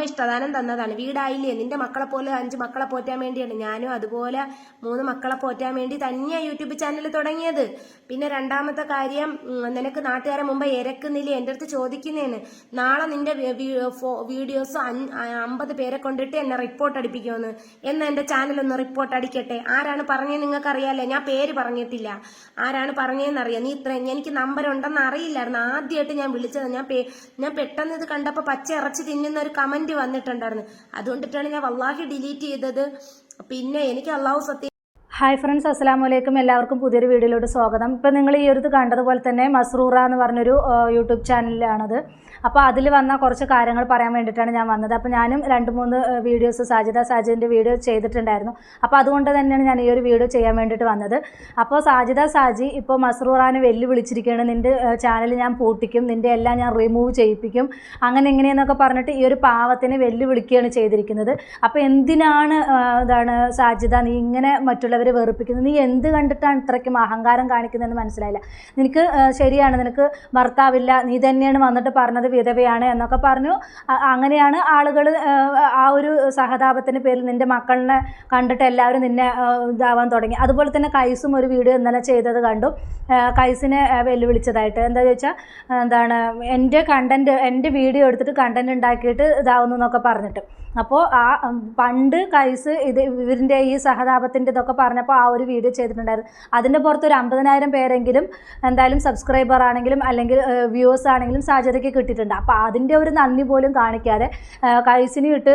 ഇഷ്ടദാനം തന്നതാണ്. വീടായില്ലേ, നിന്റെ മക്കളെ പോലെ 5 മക്കളെ പോറ്റാൻ വേണ്ടിയാണ്. ഞാനും അതുപോലെ 3 മക്കളെ പോറ്റാൻ വേണ്ടി തന്നെയാണ് യൂട്യൂബ് ചാനൽ തുടങ്ങിയത്. പിന്നെ രണ്ടാമത്തെ കാര്യം, നിനക്ക് നാട്ടുകാരെ മുമ്പ് ഇരക്കുന്നില്ലേ, എൻ്റെ അടുത്ത് ചോദിക്കുന്നതാണ്. നാളെ നിന്റെ വീഡിയോസ് 50 പേരെ കൊണ്ടിട്ട് എന്നെ റിപ്പോർട്ട് അടിപ്പിക്കുമെന്ന്. എന്നാൽ എൻ്റെ ചാനലൊന്ന് റിപ്പോർട്ട് അടിക്കട്ടെ. ആരാണ് പറഞ്ഞത് നിങ്ങൾക്ക് അറിയാമല്ലേ, ഞാൻ പേര് പറഞ്ഞിട്ടില്ല. ആരാണ് പറഞ്ഞതെന്നറിയാം. നീ ഇത്രയും എനിക്ക് നമ്പർ ഉണ്ടെന്ന് അറിയില്ലായിരുന്നു. ആദ്യമായിട്ട് ഞാൻ വിളിച്ചത്. ഞാൻ പെട്ടെന്ന് ഇത് കണ്ടപ്പോൾ പച്ച ഇറച്ചി തിന്നുന്ന ഒരു കമന്റ് വന്നിട്ടുണ്ടായിരുന്നു. അതുകൊണ്ടിട്ടാണ് ഞാൻ വല്ലാഹി ഡിലീറ്റ് ചെയ്തത്. പിന്നെ എനിക്ക് അള്ളാഹു സത്യം. ഹായ് ഫ്രണ്ട്സ്, അസ്സലാമു അലൈക്കും. എല്ലാവർക്കും പുതിയൊരു വീഡിയോയിലോട്ട് സ്വാഗതം. ഇപ്പം നിങ്ങൾ ഈ ഒരു കണ്ടതുപോലെ തന്നെ മസ്റൂറ എന്ന് പറഞ്ഞൊരു യൂട്യൂബ് ചാനലിലാണത്. അപ്പോൾ അതിൽ വന്ന കുറച്ച് കാര്യങ്ങൾ പറയാൻ വേണ്ടിയിട്ടാണ് ഞാൻ വന്നത്. അപ്പോൾ ഞാനും 2-3 വീഡിയോസ് സാജിദിൻ്റെ വീഡിയോ ചെയ്തിട്ടുണ്ടായിരുന്നു. അപ്പോൾ അതുകൊണ്ട് തന്നെയാണ് ഞാൻ ഈ ഒരു വീഡിയോ ചെയ്യാൻ വേണ്ടിയിട്ട് വന്നത്. അപ്പോൾ സാജി ഇപ്പോൾ മസ്റൂറാനെ വെല്ലുവിളിച്ചിരിക്കുകയാണ്. നിൻ്റെ ചാനൽ ഞാൻ പൂട്ടിക്കും, നിൻ്റെ എല്ലാം ഞാൻ റിമൂവ് ചെയ്യിപ്പിക്കും, അങ്ങനെ എങ്ങനെയെന്നൊക്കെ പറഞ്ഞിട്ട് ഈ ഒരു പാവത്തിനെ വെല്ലുവിളിക്കുകയാണ് ചെയ്തിരിക്കുന്നത്. അപ്പോൾ എന്തിനാണ് സാജിദ നീ ഇങ്ങനെ മറ്റുള്ളവരെ വെറുപ്പിക്കുന്നത്? നീ എന്ത് കണ്ടിട്ടാണ് ഇത്രയ്ക്കും അഹങ്കാരം കാണിക്കുന്നതെന്ന് മനസ്സിലായില്ല. നിനക്ക് ശരിയാണ്, നിനക്ക് ഭർത്താവില്ല, നീ തന്നെയാണ് വന്നിട്ട് പറഞ്ഞത് വിധവയാണ് എന്നൊക്കെ പറഞ്ഞു. അങ്ങനെയാണ് ആളുകൾ ആ ഒരു സഹതാപത്തിൻ്റെ പേരിൽ നിൻ്റെ മക്കളിനെ കണ്ടിട്ട് എല്ലാവരും നിന്നെ ഇതാവാൻ തുടങ്ങി. അതുപോലെ തന്നെ കൈസും ഒരു വീഡിയോ ഇന്നലെ ചെയ്തത് കണ്ടു. കൈസിനെ വെല്ലുവിളിച്ചതായിട്ട് എന്താ ചോദിച്ചാൽ എൻ്റെ വീഡിയോ എടുത്തിട്ട് കണ്ടൻറ് ഉണ്ടാക്കിയിട്ട് ഇതാവുന്നു എന്നൊക്കെ പറഞ്ഞിട്ട്. അപ്പോൾ പണ്ട് കൈസ് ഇവരിൻ്റെ ഈ സഹതാപത്തിൻ്റെ ഇതൊക്കെ പറഞ്ഞപ്പോൾ ആ ഒരു വീഡിയോ ചെയ്തിട്ടുണ്ടായിരുന്നു. അതിൻ്റെ പുറത്ത് ഒരു 50,000 പേരെങ്കിലും എന്തായാലും സബ്സ്ക്രൈബർ ആണെങ്കിലും അല്ലെങ്കിൽ വ്യൂവേഴ്സ് ആണെങ്കിലും സാജിദയ്ക്ക് കിട്ടിയിട്ടുണ്ട്. അപ്പോൾ അതിൻ്റെ ഒരു നന്ദി പോലും കാണിക്കാതെ കൈസിന് ഇട്ട്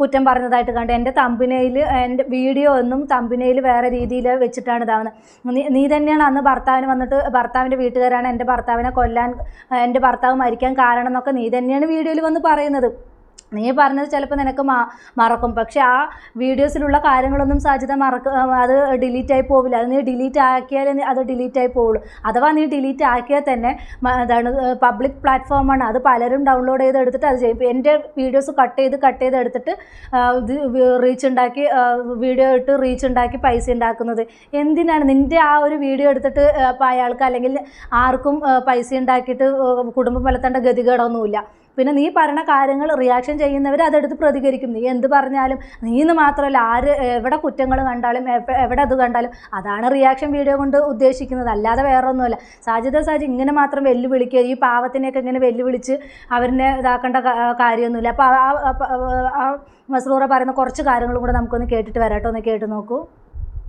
കുറ്റം പറഞ്ഞതായിട്ട് കണ്ട്. എൻ്റെ തമ്പനയിൽ എൻ്റെ വീഡിയോ ഒന്നും തമ്പനയിൽ വേറെ രീതിയിൽ വെച്ചിട്ടാണ് ഇതാവുന്നത്. നീ തന്നെയാണ് അന്ന് ഭർത്താവിന് വന്നിട്ട് ഭർത്താവിൻ്റെ വീട്ടുകാരാണ് എൻ്റെ ഭർത്താവിനെ കൊല്ലാൻ, എൻ്റെ ഭർത്താവ് മരിക്കാൻ കാരണം എന്നൊക്കെ നീ തന്നെയാണ് വീഡിയോയിൽ വന്ന് പറയുന്നത്. നീ പറഞ്ഞത് ചിലപ്പോൾ നിനക്ക് മറക്കും, പക്ഷെ ആ വീഡിയോസിലുള്ള കാര്യങ്ങളൊന്നും സാജിദ അത് ഡിലീറ്റായി പോവില്ല. അത് നീ ഡിലീറ്റ് ആക്കിയാലേ അത് ഡിലീറ്റായി പോവുള്ളൂ. അഥവാ നീ ഡിലീറ്റ് ആക്കിയാൽ തന്നെ പബ്ലിക് പ്ലാറ്റ്ഫോമാണ്, അത് പലരും ഡൗൺലോഡ് ചെയ്ത് എടുത്തിട്ട് അത് ചെയ്യും. ഇപ്പോൾ എൻ്റെ വീഡിയോസ് കട്ട് ചെയ്ത് എടുത്തിട്ട് ഇത് റീച്ച് ഉണ്ടാക്കി, വീഡിയോ ഇട്ട് റീച്ച് ഉണ്ടാക്കി പൈസ ഉണ്ടാക്കുന്നത് എന്തിനാണ്? നിൻ്റെ ആ ഒരു വീഡിയോ എടുത്തിട്ട് ഇപ്പോൾ അയാൾക്ക് അല്ലെങ്കിൽ ആർക്കും പൈസ ഉണ്ടാക്കിയിട്ട് കുടുംബം പുലർത്തേണ്ട ഗതികേടൊന്നുമില്ല. പിന്നെ നീ പറയുന്ന കാര്യങ്ങൾ റിയാക്ഷൻ ചെയ്യുന്നവർ അതെടുത്ത് പ്രതികരിക്കും. നീ എന്ത് പറഞ്ഞാലും, നീന്ന് മാത്രമല്ല എവിടെ കുറ്റങ്ങൾ കണ്ടാലും എവിടെ അത് കണ്ടാലും അതാണ് റിയാക്ഷൻ വീഡിയോ കൊണ്ട് ഉദ്ദേശിക്കുന്നത്, അല്ലാതെ വേറെ ഒന്നുമല്ല. സാജി ഇങ്ങനെ മാത്രം വെല്ലുവിളിക്കുക, ഈ പാവത്തിനെയൊക്കെ ഇങ്ങനെ വെല്ലുവിളിച്ച് അവരിനെ ഇതാക്കേണ്ട കാര്യമൊന്നുമില്ല. അപ്പോൾ ആ മസ്റൂറ പറയുന്ന കുറച്ച് കാര്യങ്ങളും കൂടെ നമുക്കൊന്ന് കേട്ടിട്ട് വരാട്ടോ. ഒന്ന് കേട്ട് നോക്കൂ.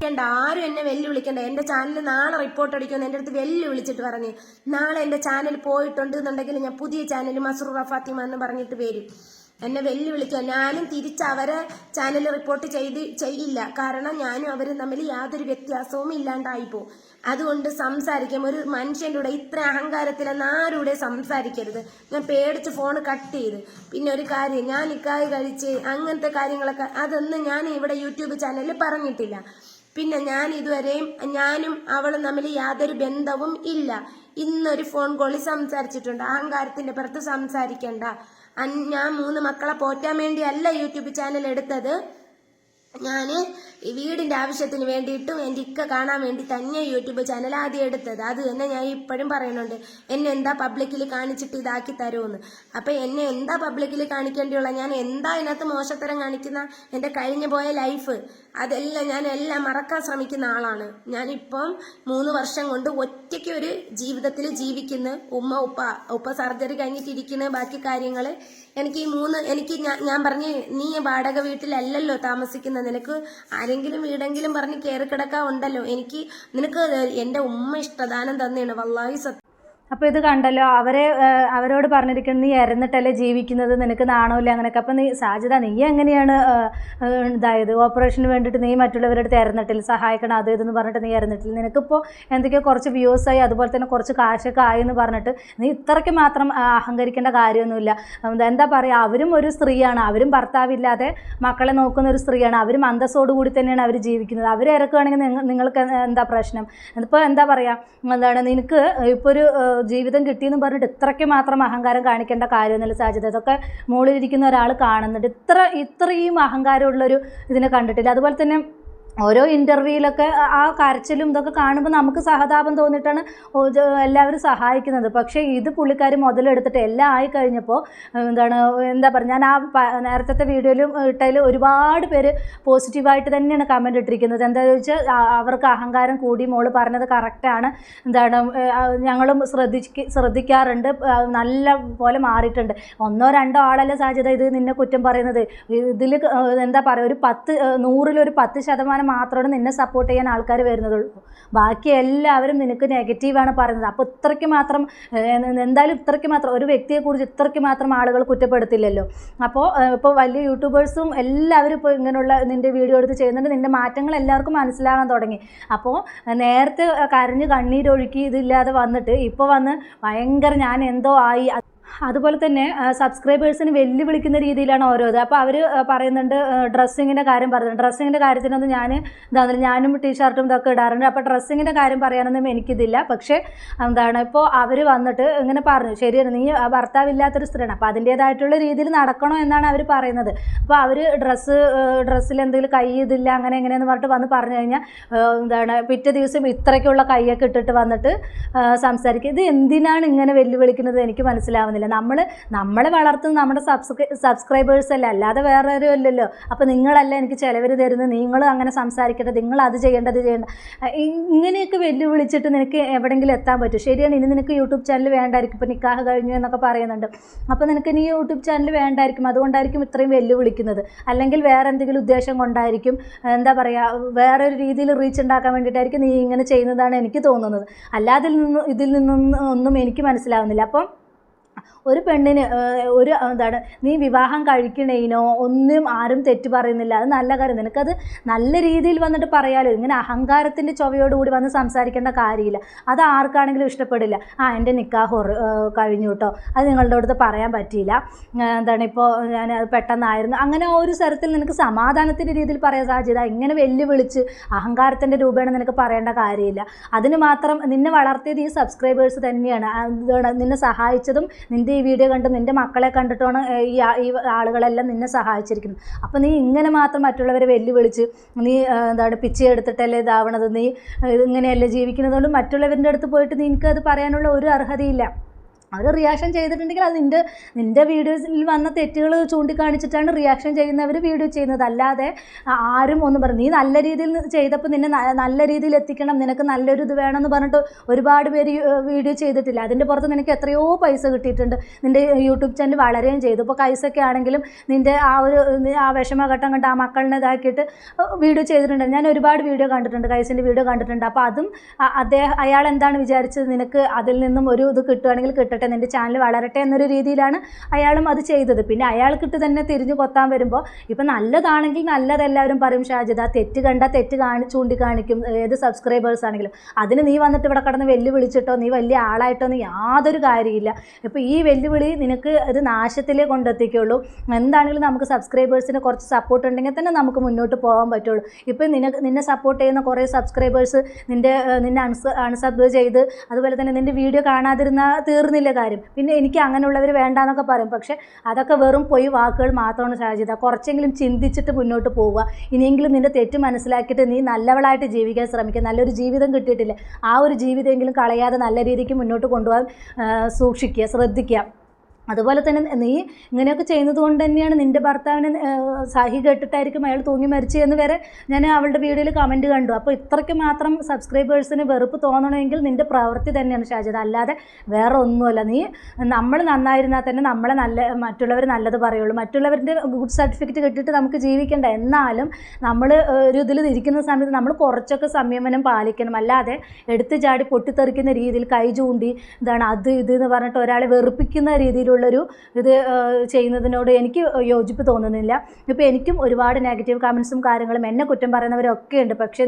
ആരും എന്നെ വെല്ലുവിളിക്കണ്ട. എൻ്റെ ചാനൽ നാളെ റിപ്പോർട്ട് അടിക്കുമെന്ന് എൻ്റെ അടുത്ത് വെല്ലുവിളിച്ചിട്ട് പറഞ്ഞ്. നാളെ എൻ്റെ ചാനൽ പോയിട്ടുണ്ട് എന്നുണ്ടെങ്കിൽ ഞാൻ പുതിയ ചാനൽ മസ്റൂറ ഫാത്തിമ എന്ന് പറഞ്ഞിട്ട് വരും. എന്നെ വെല്ലുവിളിക്കുക. ഞാനും തിരിച്ച് അവരെ ചാനൽ റിപ്പോർട്ട് ചെയ്യില്ല. കാരണം ഞാനും അവരും തമ്മിൽ യാതൊരു വ്യത്യാസവും ഇല്ലാണ്ടായിപ്പോ. അതുകൊണ്ട് സംസാരിക്കാം. ഒരു മനുഷ്യൻ്റെ കൂടെ ഇത്ര അഹങ്കാരത്തിലെന്ന് ആരുടെ സംസാരിക്കരുത്. ഞാൻ പേടിച്ച് ഫോൺ കട്ട് ചെയ്ത്. പിന്നെ ഒരു കാര്യം, ഞാൻ നിക്കാഹ് കഴിച്ച് അങ്ങനത്തെ കാര്യങ്ങളൊക്കെ അതൊന്നും ഞാൻ ഇവിടെ യൂട്യൂബ് ചാനലിൽ പറഞ്ഞിട്ടില്ല. പിന്നെ ഞാൻ ഇതുവരെയും ഞാനും അവളും തമ്മിൽ യാതൊരു ബന്ധവും ഇല്ല. ഇന്നൊരു ഫോൺ കോളിൽ സംസാരിച്ചിട്ടുണ്ട്. അഹങ്കാരത്തിന്റെ പുറത്ത് സംസാരിക്കണ്ട. ഞാൻ 3 മക്കളെ പോറ്റാൻ വേണ്ടിയല്ല യൂട്യൂബ് ചാനൽ എടുത്തത്. ഞാൻ വീടിൻ്റെ ആവശ്യത്തിന് വേണ്ടിയിട്ടും എൻ്റെ ഇക്ക കാണാൻ വേണ്ടി തന്നെ യൂട്യൂബ് ചാനൽ ആദ്യം എടുത്തത്. അത് തന്നെ ഞാൻ ഇപ്പോഴും പറയുന്നുണ്ട്. എന്നെ എന്താ പബ്ലിക്കിൽ കാണിച്ചിട്ട് ഇതാക്കി തരുമെന്ന്. അപ്പം എന്നെ എന്താ പബ്ലിക്കിൽ കാണിക്കേണ്ടിയുള്ള? ഞാൻ എന്താ ഇതിനകത്ത് മോശത്തരം കാണിക്കുന്ന? എൻ്റെ കഴിഞ്ഞു പോയ ലൈഫ് അതെല്ലാം ഞാൻ എല്ലാം മറക്കാൻ ശ്രമിക്കുന്ന ആളാണ്. ഞാനിപ്പം 3 വർഷം കൊണ്ട് ഒറ്റയ്ക്ക് ഒരു ജീവിതത്തിൽ ജീവിക്കുന്നു. ഉപ്പ സർജറി കഴിഞ്ഞിട്ടിരിക്കുന്നു. ബാക്കി കാര്യങ്ങൾ എനിക്ക് ഞാൻ പറഞ്ഞ്, നീ വാടക വീട്ടിലല്ലല്ലോ താമസിക്കുന്നത്, നിനക്ക് ആരെങ്കിലും വീടെങ്കിലും പറഞ്ഞ് കയറി കിടക്കാൻ ഉണ്ടല്ലോ. നിനക്ക് എൻ്റെ ഉമ്മ ഇഷ്ടദാനം തന്നെയാണ് വല്ലാഹി സത്യം. അപ്പോൾ ഇത് കണ്ടല്ലോ, അവരോട് പറഞ്ഞിരിക്കുന്നത് നീ ഇറന്നിട്ടല്ലേ ജീവിക്കുന്നത്, നിനക്ക് നാണമില്ല അങ്ങനെയൊക്കെ. അപ്പോൾ സാജിദ നീ എങ്ങനെയാണ് ഇതായത്? ഓപ്പറേഷന് വേണ്ടിയിട്ട് നീ മറ്റുള്ളവരുടെ അടുത്ത് ഇറന്നിട്ടില്ല, സഹായിക്കണം അത് ഇതെന്ന് പറഞ്ഞിട്ട് നീ ഇറന്നിട്ടില്ല. നിനക്കിപ്പോൾ എന്തൊക്കെയോ കുറച്ച് വ്യൂസായി, അതുപോലെ തന്നെ കുറച്ച് കാശൊക്കെ ആയി എന്ന് പറഞ്ഞിട്ട് നീ ഇത്രയ്ക്ക് മാത്രം അഹങ്കരിക്കേണ്ട കാര്യമൊന്നുമില്ല. എന്താ പറയുക, അവരും ഒരു സ്ത്രീയാണ്, അവരും ഭർത്താവില്ലാതെ മക്കളെ നോക്കുന്ന ഒരു സ്ത്രീയാണ്. അവരും അന്തസ്സോടുകൂടി തന്നെയാണ് അവർ ജീവിക്കുന്നത്. അവർ ഇറക്കുകയാണെങ്കിൽ നിങ്ങൾക്ക് എന്താ പ്രശ്നം? ഇപ്പോൾ എന്താ പറയുക, നിനക്ക് ഇപ്പോൾ ഒരു ജീവിതം കിട്ടിയെന്ന് പറഞ്ഞിട്ട് ഇത്രയ്ക്ക് മാത്രം അഹങ്കാരം കാണിക്കേണ്ട കാര്യമൊന്നുമില്ല സാജിദ. ഇതൊക്കെ മുകളിലിരിക്കുന്ന ഒരാൾ കാണുന്നുണ്ട്. ഇത്രയും അഹങ്കാരമുള്ളൊരു ഇതിനെ കണ്ടിട്ടില്ല. അതുപോലെ തന്നെ ഓരോ ഇൻ്റർവ്യൂവിലൊക്കെ ആ കരച്ചിലും ഇതൊക്കെ കാണുമ്പോൾ നമുക്ക് സഹതാപം തോന്നിയിട്ടാണ് എല്ലാവരും സഹായിക്കുന്നത്. പക്ഷേ ഇത് പുള്ളിക്കാരി മുതലെടുത്തിട്ട് എല്ലാം ആയിക്കഴിഞ്ഞപ്പോൾ എന്താ പറയുക, ഞാൻ നേരത്തെ വീഡിയോയിലും ഇട്ടതിൽ ഒരുപാട് പേര് പോസിറ്റീവായിട്ട് തന്നെയാണ് കമൻ്റ് ഇട്ടിരിക്കുന്നത്. എന്താണെന്ന് ചോദിച്ചാൽ അവർക്ക് അഹങ്കാരം കൂടി, മോള് പറഞ്ഞത് കറക്റ്റാണ്, ഞങ്ങളും ശ്രദ്ധിക്കാറുണ്ട്, നല്ല പോലെ മാറിയിട്ടുണ്ട്. 1-2 ആളല്ല സാധ്യത ഇത് നിന്നെ കുറ്റം പറയുന്നത്. ഇതിൽ എന്താ പറയുക, ഒരു 100-ൽ 10% മാത്രമാണ് നിന്നെ സപ്പോർട്ട് ചെയ്യാൻ ആൾക്കാർ വരുന്നതുള്ളൂ. ബാക്കി എല്ലാവരും നിനക്ക് നെഗറ്റീവാണ് പറയുന്നത്. അപ്പോൾ ഇത്രയ്ക്ക് മാത്രം എന്തായാലും ഇത്രയ്ക്ക് മാത്രം ഒരു വ്യക്തിയെക്കുറിച്ച് ഇത്രയ്ക്ക് മാത്രം ആളുകൾ കുറ്റപ്പെടുത്തില്ലല്ലോ. അപ്പോൾ ഇപ്പോൾ വലിയ യൂട്യൂബേഴ്സും എല്ലാവരും ഇപ്പോൾ ഇങ്ങനെയുള്ള നിൻ്റെ വീഡിയോ എടുത്ത് ചെയ്യുന്നുണ്ട്. നിൻ്റെ മാറ്റങ്ങൾ എല്ലാവർക്കും മനസ്സിലാകാൻ തുടങ്ങി. അപ്പോൾ നേരത്തെ കരഞ്ഞ് കണ്ണീരൊഴുക്കി ഇതില്ലാതെ വന്നിട്ട് ഇപ്പോൾ വന്ന് ഭയങ്കര ഞാൻ എന്തോ ആയി. അതുപോലെ തന്നെ സബ്സ്ക്രൈബേഴ്സിന് വെല്ലുവിളിക്കുന്ന രീതിയിലാണ് ഓരോത്. അപ്പോൾ അവർ പറയുന്നുണ്ട് ഡ്രസ്സിങ്ങിൻ്റെ കാര്യം പറയുന്നുണ്ട്. ഡ്രസ്സിങ്ങിൻ്റെ കാര്യത്തിനൊന്നും ഞാനും ടീഷർട്ടും ഇതൊക്കെ ഇടാറുണ്ട്. അപ്പോൾ ഡ്രസ്സിങ്ങിൻ്റെ കാര്യം പറയാനൊന്നും എനിക്കിതില്ല. പക്ഷേ ഇപ്പോൾ അവർ വന്നിട്ട് ഇങ്ങനെ പറഞ്ഞു, ശരിയാണ്, നീ ഭർത്താവില്ലാത്തൊരു സ്ത്രീയാണ്, അപ്പോൾ അതിൻ്റേതായിട്ടുള്ള രീതിയിൽ നടക്കണോ എന്നാണ് അവർ പറയുന്നത്. അപ്പോൾ അവർ ഡ്രസ്സിൽ എന്തെങ്കിലും കൈ ഇതില്ല അങ്ങനെ എങ്ങനെയെന്ന് പറഞ്ഞിട്ട് വന്ന് പറഞ്ഞു കഴിഞ്ഞാൽ പിറ്റേ ദിവസം ഇത്രയ്ക്കുള്ള കൈയൊക്കെ ഇട്ടിട്ട് വന്നിട്ട് സംസാരിക്കുക. ഇത് എന്തിനാണ് ഇങ്ങനെ വെല്ലുവിളിക്കുന്നത് എനിക്ക് മനസ്സിലാവുന്നില്ല. നമ്മളെ വളർത്തുന്നത് നമ്മുടെ സബ്സ്ക്രൈബേഴ്സ് അല്ല, അല്ലാതെ വേറെ ആരും അല്ലല്ലോ. അപ്പോൾ നിങ്ങളല്ല എനിക്ക് ചിലവർ തരുന്നത്, നിങ്ങൾ അങ്ങനെ സംസാരിക്കട്ടെ, നിങ്ങൾ അത് ചെയ്യേണ്ട. ഇങ്ങനെയൊക്കെ വെല്ലുവിളിച്ചിട്ട് നിനക്ക് എവിടെയെങ്കിലും എത്താൻ പറ്റും. ശരിയാണ്, ഇനി നിനക്ക് യൂട്യൂബ് ചാനൽ വേണ്ടായിരിക്കും, ഇപ്പോൾ നിക്കാഹ് കഴിഞ്ഞു എന്നൊക്കെ പറയുന്നുണ്ട്. അപ്പോൾ നിനക്ക് ഇനി യൂട്യൂബ് ചാനൽ വേണ്ടായിരിക്കും, അതുകൊണ്ടായിരിക്കും ഇത്രയും വെല്ലുവിളിക്കുന്നത്. അല്ലെങ്കിൽ വേറെ എന്തെങ്കിലും ഉദ്ദേശം കൊണ്ടായിരിക്കും, എന്താ പറയുക, വേറൊരു രീതിയിൽ റീച്ച് ഉണ്ടാക്കാൻ വേണ്ടിയിട്ടായിരിക്കും നീ ഇങ്ങനെ ചെയ്യുന്നതാണ് എനിക്ക് തോന്നുന്നത്. അല്ലാതെ ഇതിൽ നിന്നൊന്നും എനിക്ക് മനസ്സിലാവുന്നില്ല. അപ്പം ഒരു പെണ്ണിന് നീ വിവാഹം കഴിക്കണേനോ ഒന്നും ആരും തെറ്റ് പറയുന്നില്ല, അത് നല്ല കാര്യം. നിനക്കത് നല്ല രീതിയിൽ വന്നിട്ട് പറയാലോ. ഇങ്ങനെ അഹങ്കാരത്തിൻ്റെ ചൊവ്വയോടുകൂടി വന്ന് സംസാരിക്കേണ്ട കാര്യമില്ല. അത് ആർക്കാണെങ്കിലും ഇഷ്ടപ്പെടില്ല. എൻ്റെ നിക്കാഹ് കഴിഞ്ഞു കേട്ടോ, അത് നിങ്ങളുടെ അടുത്ത് പറയാൻ പറ്റിയില്ല, ഇപ്പോൾ ഞാൻ പെട്ടെന്നായിരുന്നു, അങ്ങനെ ഒരു സ്ഥലത്തിൽ നിനക്ക് സമാധാനത്തിൻ്റെ രീതിയിൽ പറയാൻ സാധ്യത. ഇങ്ങനെ വെല്ലുവിളിച്ച് അഹങ്കാരത്തിൻ്റെ രൂപേണ നിനക്ക് പറയേണ്ട കാര്യമില്ല. അതിന് മാത്രം നിന്നെ വളർത്തിയത് ഈ സബ്സ്ക്രൈബേഴ്സ് തന്നെയാണ്. നിന്നെ സഹായിച്ചതും നിൻ്റെ ഈ വീഡിയോ കണ്ടും നിൻ്റെ മക്കളെ കണ്ടിട്ടാണ് ഈ ആളുകളെല്ലാം നിന്നെ സഹായിച്ചിരിക്കുന്നത്. അപ്പോൾ നീ ഇങ്ങനെ മാത്രം മറ്റുള്ളവരെ വെല്ലുവിളിച്ച് നീ പിച്ചി എടുത്തിട്ടല്ലേ ഇതാവണത്, നീ ഇങ്ങനെയല്ലേ ജീവിക്കുന്നതുകൊണ്ട് മറ്റുള്ളവരുടെ അടുത്ത് പോയിട്ട് നിനക്കത് പറയാനുള്ള ഒരു അർഹതയില്ല. അവർ റിയാക്ഷൻ ചെയ്തിട്ടുണ്ടെങ്കിൽ അത് നിൻ്റെ വീഡിയോസിൽ വന്ന തെറ്റുകൾ ചൂണ്ടിക്കാണിച്ചിട്ടാണ് റിയാക്ഷൻ ചെയ്യുന്നവർ വീഡിയോ ചെയ്യുന്നത്. അല്ലാതെ ആരും ഒന്നും പറയും നീ നല്ല രീതിയിൽ ചെയ്തപ്പോൾ നിന്നെ നല്ല രീതിയിൽ എത്തിക്കണം, നിനക്ക് നല്ലൊരു ഇത് വേണമെന്ന് പറഞ്ഞിട്ട് ഒരുപാട് പേര് വീഡിയോ ചെയ്തിട്ടില്ല. അതിൻ്റെ പുറത്ത് നിനക്ക് എത്രയോ പൈസ കിട്ടിയിട്ടുണ്ട്. നിൻ്റെ യൂട്യൂബ് ചാനൽ വളരെയും ചെയ്തു. ഇപ്പോൾ കൈസൊക്കെ ആണെങ്കിലും നിൻ്റെ ആ വിഷമഘട്ടം കണ്ട് ആ മക്കളിനെ ഇതാക്കിയിട്ട് വീഡിയോ ചെയ്തിട്ടുണ്ട്. ഞാൻ ഒരുപാട് വീഡിയോ കണ്ടിട്ടുണ്ട്, കൈസിൻ്റെ വീഡിയോ കണ്ടിട്ടുണ്ട്. അപ്പോൾ അതും അയാൾ എന്താണ് വിചാരിച്ചത്, നിനക്ക് അതിൽ നിന്നും ഒരു ഇത് കിട്ടുകയാണെങ്കിൽ കിട്ടട്ടെ, നിൻ്റെ ചാനൽ വളരട്ടെ എന്നൊരു രീതിയിലാണ് അയാളും അത് ചെയ്തത്. പിന്നെ അയാൾക്കിട്ട് തന്നെ തിരിഞ്ഞു കൊത്താൻ വരുമ്പോൾ ഇപ്പം നല്ലതാണെങ്കിൽ നല്ലതെല്ലാവരും പറയും ഷാജിദ, തെറ്റ് കണ്ടാൽ തെറ്റ് ചൂണ്ടിക്കാണിക്കും ഏത് സബ്സ്ക്രൈബേഴ്സ് ആണെങ്കിലും. അതിന് നീ വന്നിട്ട് ഇവിടെ കിടന്ന് വെല്ലുവിളിച്ചിട്ടോ നീ വലിയ ആളായിട്ടോ ഒന്നും യാതൊരു കാര്യമില്ല. ഇപ്പോൾ ഈ വെല്ലുവിളി നിനക്ക് ഇത് നാശത്തിലേ കൊണ്ടെത്തിക്കുള്ളൂ. എന്താണെങ്കിലും നമുക്ക് സബ്സ്ക്രൈബേഴ്സിന് കുറച്ച് സപ്പോർട്ട് ഉണ്ടെങ്കിൽ തന്നെ നമുക്ക് മുന്നോട്ട് പോകാൻ പറ്റുള്ളൂ. ഇപ്പം നിന്നെ സപ്പോർട്ട് ചെയ്യുന്ന കുറേ സബ്സ്ക്രൈബേഴ്സ് നിന്നെ അൺസബ് ചെയ്ത് അതുപോലെ തന്നെ നിൻ്റെ വീഡിയോ കാണാതിരുന്നാൽ തീർന്നില്ല കാര്യം. പിന്നെ എനിക്ക് അങ്ങനെയുള്ളവർ വേണ്ടാന്നൊക്കെ പറയും. പക്ഷേ അതൊക്കെ വെറും പൊയ് വാക്കുകൾ മാത്രമാണ് ഷാജിദ. കുറച്ചെങ്കിലും ചിന്തിച്ചിട്ട് മുന്നോട്ട് പോവുക. ഇനിയെങ്കിലും നിൻ്റെ തെറ്റ് മനസ്സിലാക്കിയിട്ട് നീ നല്ലവളായിട്ട് ജീവിക്കാൻ ശ്രമിക്കുക. നല്ലൊരു ജീവിതം കിട്ടിയിട്ടില്ല, ആ ഒരു ജീവിതമെങ്കിലും കളയാതെ നല്ല രീതിക്ക് മുന്നോട്ട് കൊണ്ടുപോകാൻ സൂക്ഷിക്കുക, ശ്രദ്ധിക്കുക. അതുപോലെ തന്നെ നീ ഇങ്ങനെയൊക്കെ ചെയ്യുന്നത് കൊണ്ട് തന്നെയാണ് നിൻ്റെ ഭർത്താവിനെ സഹി കെട്ടിട്ടായിരിക്കും അയാൾ തൂങ്ങി മരിച്ചു എന്ന് വരെ ഞാൻ അവളുടെ വീഡിയോയിൽ കമൻറ്റ് കണ്ടു. അപ്പോൾ ഇത്രയ്ക്ക് മാത്രം സബ്സ്ക്രൈബേഴ്സിന് വെറുപ്പ് തോന്നണമെങ്കിൽ നിൻ്റെ പ്രവൃത്തി തന്നെയാണ് ഷാജിദ, അല്ലാതെ വേറെ ഒന്നുമല്ല. നമ്മൾ നന്നായിരുന്നാൽ തന്നെ മറ്റുള്ളവർ നല്ലത് പറയുള്ളൂ. മറ്റുള്ളവരുടെ ഗുഡ് സർട്ടിഫിക്കറ്റ് കിട്ടിയിട്ട് നമുക്ക് ജീവിക്കേണ്ട. എന്നാലും നമ്മൾ ഒരു ഇതിൽ ഇരിക്കുന്ന സമയത്ത് നമ്മൾ കുറച്ചൊക്കെ സംയമനം പാലിക്കണം. അല്ലാതെ എടുത്തു ചാടി പൊട്ടിത്തെറിക്കുന്ന രീതിയിൽ കൈ ചൂണ്ടി അത് എന്ന് പറഞ്ഞിട്ട് ഒരാളെ വെറുപ്പിക്കുന്ന രീതിയിലുള്ള ഇത് ചെയ്യുന്നതിനോട് എനിക്ക് യോജിപ്പ് തോന്നുന്നില്ല. ഇപ്പോൾ എനിക്കും ഒരുപാട് നെഗറ്റീവ് കമൻസും കാര്യങ്ങളും എന്നെ കുറ്റം പറയുന്നവരൊക്കെ ഉണ്ട്. പക്ഷേ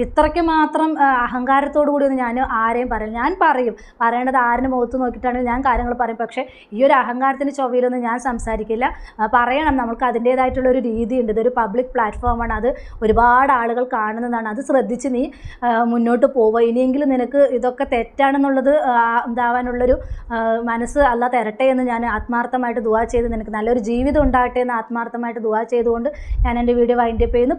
ഇത്രയ്ക്ക് മാത്രം അഹങ്കാരത്തോടു കൂടി ഒന്നും ഞാൻ ആരെയും പറയില്ല. ഞാൻ പറയേണ്ടത് ആരിൻ്റെ മുഖത്ത് നോക്കിയിട്ടാണെങ്കിൽ ഞാൻ കാര്യങ്ങൾ പറയും. പക്ഷേ ഈ ഒരു അഹങ്കാരത്തിൻ്റെ ചൊവ്വയിലൊന്നും ഞാൻ സംസാരിക്കില്ല. പറയണം, നമുക്ക് അതിൻ്റേതായിട്ടുള്ളൊരു രീതിയുണ്ട്. ഇതൊരു പബ്ലിക് പ്ലാറ്റ്ഫോമാണ്, അത് ഒരുപാട് ആളുകൾ കാണുന്നതാണ്. അത് ശ്രദ്ധിച്ച് നീ മുന്നോട്ട് പോവുക. ഇനിയെങ്കിലും നിനക്ക് ഇതൊക്കെ തെറ്റാണെന്നുള്ളത് ഇതാവാനുള്ളൊരു മനസ്സ് അല്ലാതെ തരട്ടെ എന്ന് ഞാൻ ആത്മാർത്ഥമായിട്ട് ദുആ ചെയ്ത് നിനക്ക് നല്ലൊരു ജീവിതം ഉണ്ടാകട്ടെ എന്ന് ആത്മാർത്ഥമായിട്ട് ദുആ ചെയ്തുകൊണ്ട് ഞാൻ എൻ്റെ വീഡിയോ വൈൻഡപ്പ് ചെയ്യുന്നു.